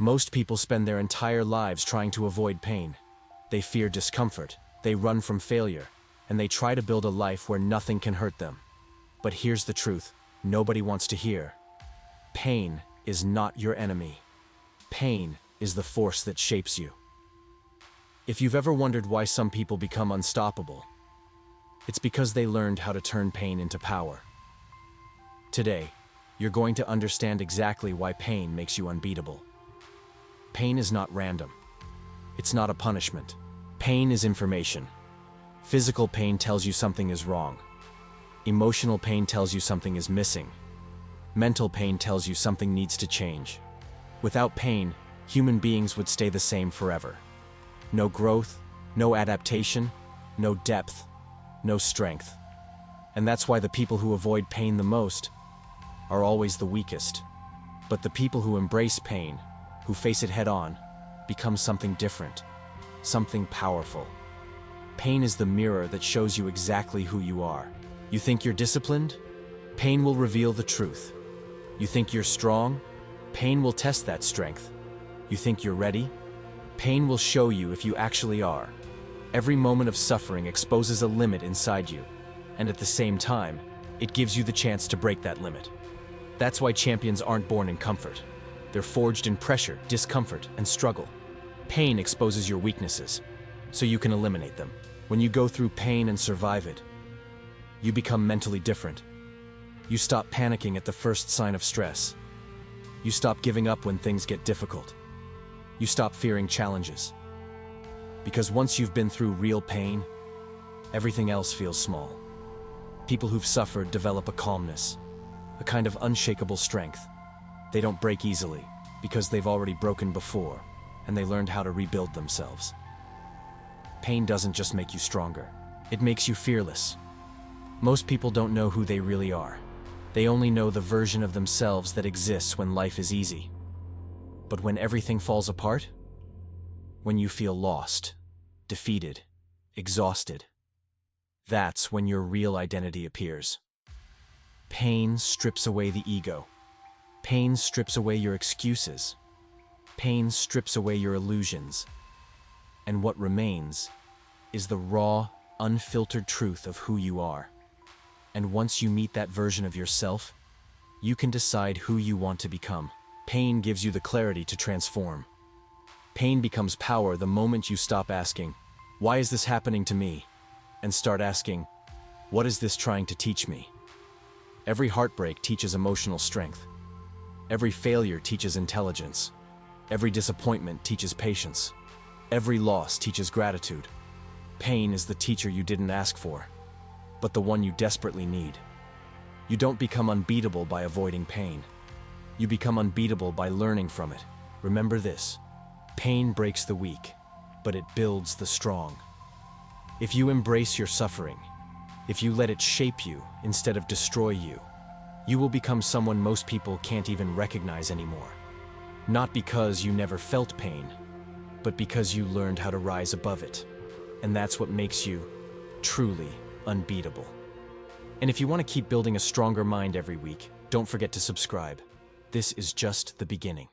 Most people spend their entire lives trying to avoid pain. They fear discomfort, they run from failure, and they try to build a life where nothing can hurt them. But here's the truth nobody wants to hear. Pain is not your enemy. Pain is the force that shapes you. If you've ever wondered why some people become unstoppable, it's because they learned how to turn pain into power. Today, you're going to understand exactly why pain makes you unbeatable. Pain is not random. It's not a punishment. Pain is information. Physical pain tells you something is wrong. Emotional pain tells you something is missing. Mental pain tells you something needs to change. Without pain, human beings would stay the same forever. No growth, no adaptation, no depth, no strength. And that's why the people who avoid pain the most are always the weakest. But the people who embrace pain, who face it head-on, become something different, something powerful. Pain is the mirror that shows you exactly who you are. You think you're disciplined? Pain will reveal the truth. You think you're strong? Pain will test that strength. You think you're ready? Pain will show you if you actually are. Every moment of suffering exposes a limit inside you, and at the same time, it gives you the chance to break that limit. That's why champions aren't born in comfort. They're forged in pressure, discomfort, and struggle. Pain exposes your weaknesses, so you can eliminate them. When you go through pain and survive it, you become mentally different. You stop panicking at the first sign of stress. You stop giving up when things get difficult. You stop fearing challenges. Because once you've been through real pain, everything else feels small. People who've suffered develop a calmness, a kind of unshakable strength. They don't break easily, because they've already broken before, and they learned how to rebuild themselves. Pain doesn't just make you stronger, it makes you fearless. Most people don't know who they really are. They only know the version of themselves that exists when life is easy. But when everything falls apart, when you feel lost, defeated, exhausted, that's when your real identity appears. Pain strips away the ego. Pain strips away your excuses. Pain strips away your illusions. And what remains is the raw, unfiltered truth of who you are. And once you meet that version of yourself, you can decide who you want to become. Pain gives you the clarity to transform. Pain becomes power the moment you stop asking, "Why is this happening to me?" and start asking, "What is this trying to teach me?" Every heartbreak teaches emotional strength. Every failure teaches intelligence. Every disappointment teaches patience. Every loss teaches gratitude. Pain is the teacher you didn't ask for, but the one you desperately need. You don't become unbeatable by avoiding pain. You become unbeatable by learning from it. Remember this: pain breaks the weak, but it builds the strong. If you embrace your suffering, if you let it shape you instead of destroy you, you will become someone most people can't even recognize anymore. Not because you never felt pain, but because you learned how to rise above it. And that's what makes you truly unbeatable. And if you want to keep building a stronger mind every week, don't forget to subscribe. This is just the beginning.